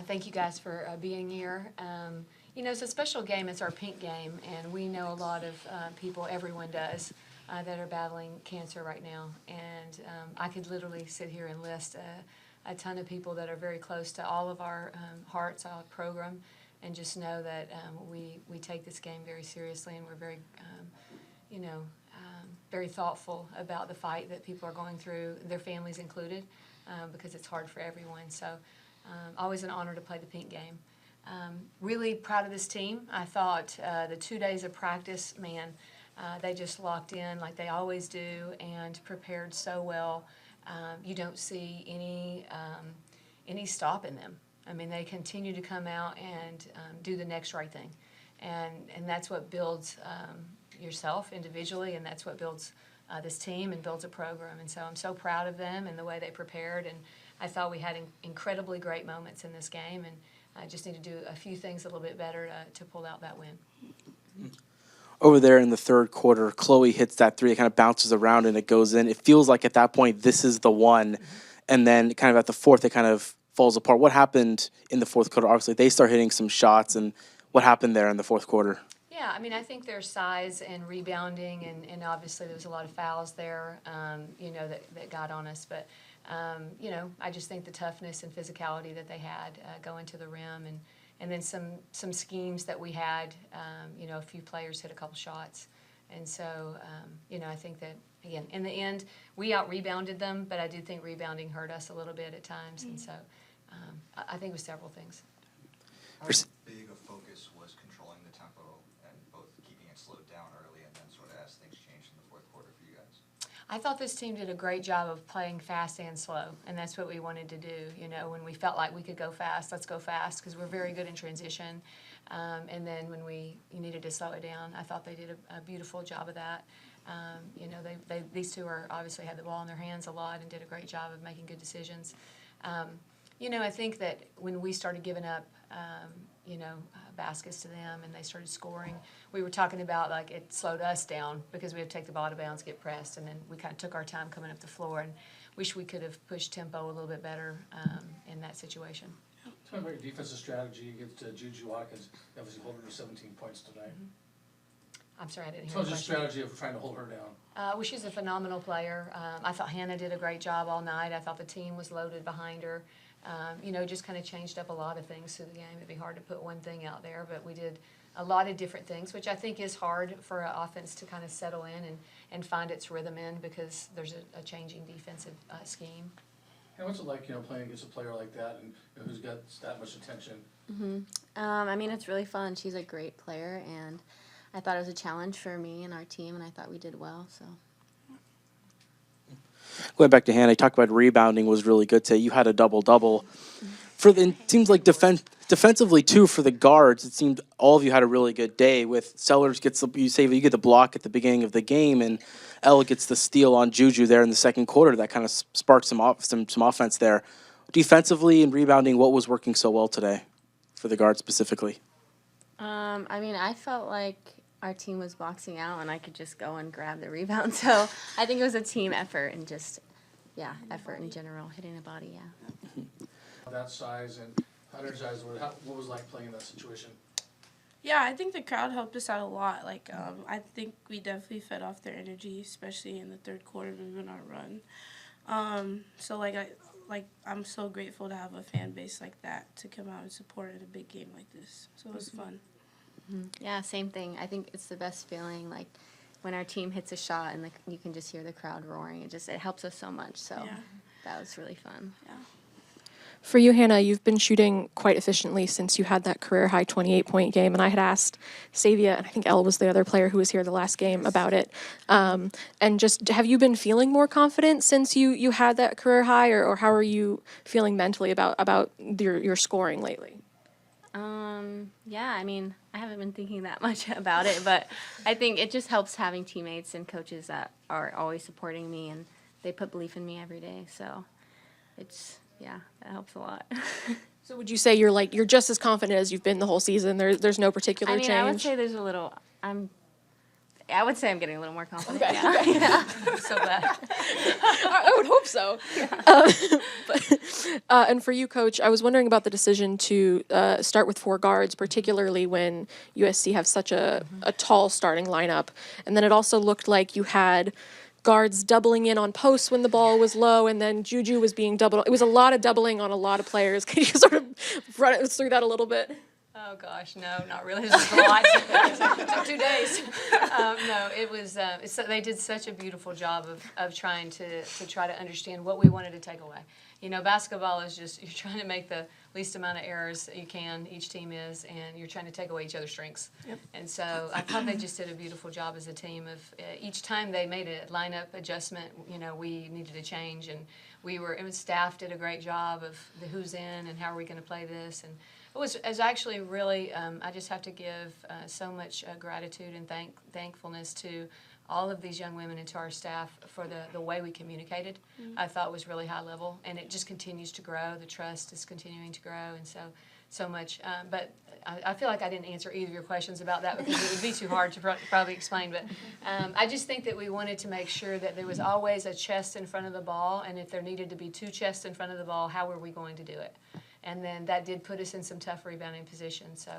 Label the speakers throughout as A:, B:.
A: Thank you guys for being here. It's a special game. It's our pink game, and we know a lot of people, everyone does, that are battling cancer right now. And I could literally sit here and list a ton of people that are very close to all of our hearts, our program, and just know that we take this game very seriously, and we're very, very thoughtful about the fight that people are going through, their families included, because it's hard for everyone. So always an honor to play the pink game. Really proud of this team. I thought the 2 days of practice, they just locked in like they always do and prepared so well. You don't see any stop in them. I mean, they continue to come out and do the next right thing. And that's what builds yourself individually, and that's what builds this team and builds a program. And so I'm so proud of them and the way they prepared. And I thought we had incredibly great moments in this game, and I just need to do a few things a little bit better to pull out that win.
B: Over there in the third quarter, Chloe hits that three. It kind of bounces around and it goes in. It feels like at that point this is the one. And then kind of at the fourth, it kind of falls apart. What happened in the fourth quarter? Obviously, they start hitting some shots. And what happened there in the fourth quarter?
A: Yeah, I mean, I think their size and rebounding, and obviously there was a lot of fouls there, that got on us. But, I just think the toughness and physicality that they had going to the rim, and then some schemes that we had, a few players hit a couple shots. And so, I think that, again, in the end, we out-rebounded them, but I do think rebounding hurt us a little bit at times. And so I think it was several things.
C: How big a focus was controlling the tempo and both keeping it slowed down early and then sort of as things changed in the fourth quarter for you guys?
A: I thought this team did a great job of playing fast and slow, and that's what we wanted to do. When we felt like we could go fast, let's go fast, because we're very good in transition. And then when you needed to slow it down, I thought they did a beautiful job of that. These two obviously had the ball in their hands a lot and did a great job of making good decisions. I think that when we started giving up, baskets to them and they started scoring, we were talking about like it slowed us down because we had to take the ball out of bounds, get pressed, and then we kind of took our time coming up the floor, and wish we could have pushed tempo a little bit better in that situation.
D: Tell me about your defensive strategy against Juju Watkins, obviously holding her 17 points tonight.
A: Mm-hmm. I'm sorry, I didn't hear
D: Tell
A: the
D: us your
A: question.
D: strategy of trying to hold her down.
A: Well, she's a phenomenal player. I thought Hannah did a great job all night. I thought the team was loaded behind her. Just kind of changed up a lot of things through the game. It'd be hard to put one thing out there, but we did a lot of different things, which I think is hard for an offense to kind of settle in and find its rhythm in, because there's a changing defensive scheme.
D: And what's it like, playing against a player like that and who's got that much attention?
E: Mm-hmm. It's really fun. She's a great player, and I thought it was a challenge for me and our team, and I thought we did well. So.
B: Going back to Hannah, you talked about rebounding was really good today. You had a double-double. It seems like defensively, too, for the guards, it seemed all of you had a really good day. With Sellers you get the block at the beginning of the game, and Ella gets the steal on Juju there in the second quarter. That kind of sparked some offense there. Defensively and rebounding, what was working so well today for the guards specifically?
E: I felt like our team was boxing out and I could just go and grab the rebound. So I think it was a team effort and just, effort in general, hitting the body,
D: That size and energized, what was it like playing in that situation?
F: Yeah, I think the crowd helped us out a lot. I think we definitely fed off their energy, especially in the third quarter when we went on our run. I'm so grateful to have a fan base like that to come out and support in a big game like this. So it was fun.
E: Mm-hmm. Yeah, same thing. I think it's the best feeling, when our team hits a shot and you can just hear the crowd roaring. It helps us so much. So that was really fun.
F: Yeah.
G: For you, Hannah, you've been shooting quite efficiently since you had that career-high 28-point game, and I had asked Sayvia, and I think Elle was the other player who was here the last game, about it. And just, have you been feeling more confident since you had that career high, or how are you feeling mentally about your scoring lately?
E: I haven't been thinking that much about it, but I think it just helps having teammates and coaches that are always supporting me, and they put belief in me every day. So that helps a lot.
G: So would you say you're just as confident as you've been the whole season? There's no particular change?
E: I would say there's a little. I would say I'm getting a little more confident.
G: Okay.
E: Yeah.
A: I'm so glad.
G: I would hope so. And for you, Coach, I was wondering about the decision to start with 4 guards, particularly when USC have such a tall starting lineup. And then it also looked like you had guards doubling in on posts when the ball was low, and then Juju was being doubled. It was a lot of doubling on a lot of players. Can you sort of run us through that a little bit?
A: Oh gosh, no, not really. This was a lot. It took 2 days. No, it was. They did such a beautiful job of trying to try to understand what we wanted to take away. You know, basketball is just you're trying to make the least amount of errors that you can. Each team is, and you're trying to take away each other's strengths.
F: Yep.
A: And so I thought they just did a beautiful job as a team. Of each time they made a lineup adjustment, you know, we needed to change, and staff did a great job of the who's in and how are we going to play this. And it was actually really, I just have to give so much gratitude and thankfulness to all of these young women and to our staff for the way we communicated. I thought was really high level, and it just continues to grow. The trust is continuing to grow, and so much. But I feel like I didn't answer either of your questions about that because it would be too hard to probably explain. But I just think that we wanted to make sure that there was always a chest in front of the ball, and if there needed to be 2 chests in front of the ball, how were we going to do it? And then that did put us in some tough rebounding positions. So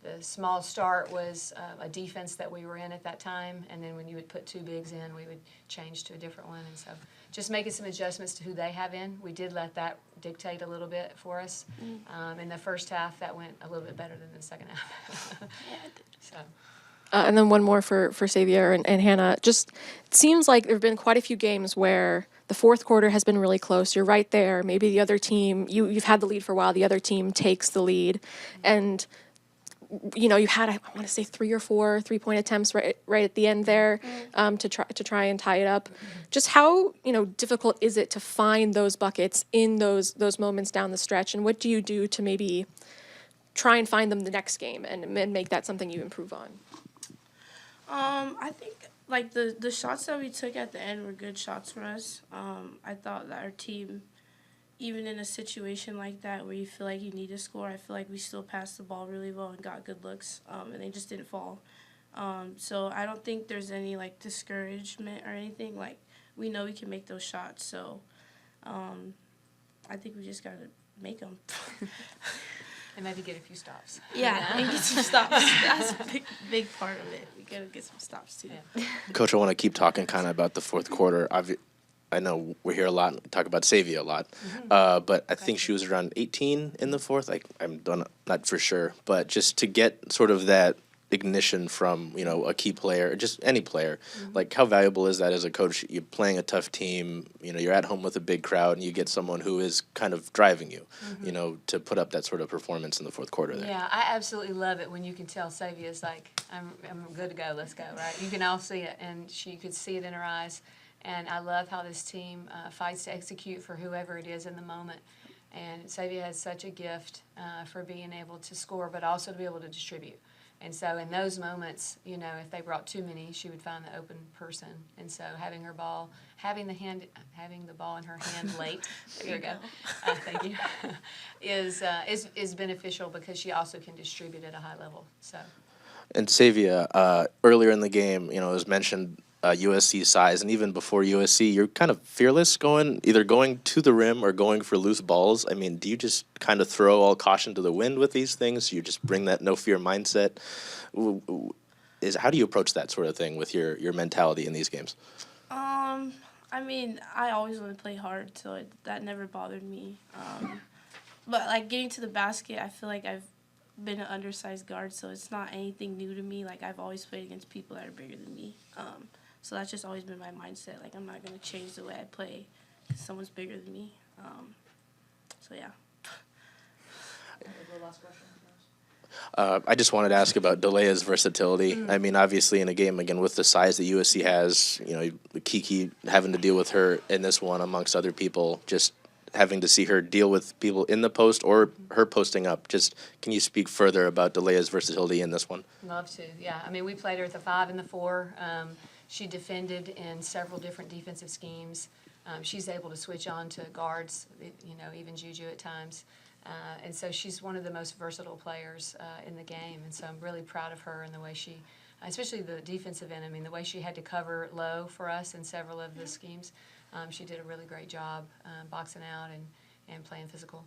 A: the small start was a defense that we were in at that time, and then when you would put 2 bigs in, we would change to a different one. And so just making some adjustments to who they have in. We did let that dictate a little bit for us. In the first half, that went a little bit better than the second half. So.
G: And then one more for Sayvia and Hannah. Just it seems like there have been quite a few games where the fourth quarter has been really close. You're right there. Maybe the other team, you've had the lead for a while. The other team takes the lead, and you know you had I want to say 3 or 4 3-point attempts right at the end there to try and tie it up. Just how difficult is it to find those buckets in those moments down the stretch, and what do you do to maybe try and find them the next game and make that something you improve on?
F: I think like the shots that we took at the end were good shots for us. I thought that our team, even in a situation like that where you feel like you need to score, I feel like we still passed the ball really well and got good looks, and they just didn't fall. So I don't think there's any like discouragement or anything. Like we know we can make those shots, so I think we just gotta make them.
A: And maybe get a few stops.
F: Yeah, and get some stops. That's a big part of it. We gotta get some stops too.
A: Yeah.
B: Coach, I want to keep talking kind of about the fourth quarter. I know we're here a lot, talk about Sayvia a lot, but I think she was around 18 in the fourth. I'm not for sure, but just to get sort of that ignition from a key player, just any player, like how valuable is that as a coach? You're playing a tough team, you're at home with a big crowd, and you get someone who is kind of driving you, to put up that sort of performance in the fourth quarter there.
A: Yeah, I absolutely love it when you can tell Sayvia's like, I'm good to go, let's go, right? You can all see it, and you could see it in her eyes. And I love how this team fights to execute for whoever it is in the moment. And Sayvia has such a gift for being able to score, but also to be able to distribute. And so in those moments, if they brought too many, she would find the open person. And so having the ball in her hand late, there you go, thank you, is beneficial because she also can distribute at a high level. So.
B: And Sayvia, earlier in the game, it was mentioned USC size, and even before USC, you're kind of fearless either going to the rim or going for loose balls. I mean, do you just kind of throw all caution to the wind with these things? You just bring that no fear mindset? How do you approach that sort of thing with your mentality in these games?
F: I mean, I always want to play hard, so that never bothered me. But like getting to the basket, I feel like I've been an undersized guard, so it's not anything new to me. Like I've always played against people that are bigger than me. So that's just always been my mindset. Like I'm not going to change the way I play because someone's bigger than me. So yeah.
B: I just wanted to ask about Delea's versatility. I mean, obviously in a game, again, with the size that USC has, Kiki having to deal with her in this one amongst other people, just having to see her deal with people in the post or her posting up. Just can you speak further about Delea's versatility in this one?
A: Love to, yeah. I mean, we played her at the 5 and the 4. She defended in several different defensive schemes. She's able to switch on to guards, even Juju at times. And so she's one of the most versatile players in the game. And so I'm really proud of her and the way she especially the defensive end. I mean, the way she had to cover low for us in several of the schemes, she did a really great job boxing out and playing physical.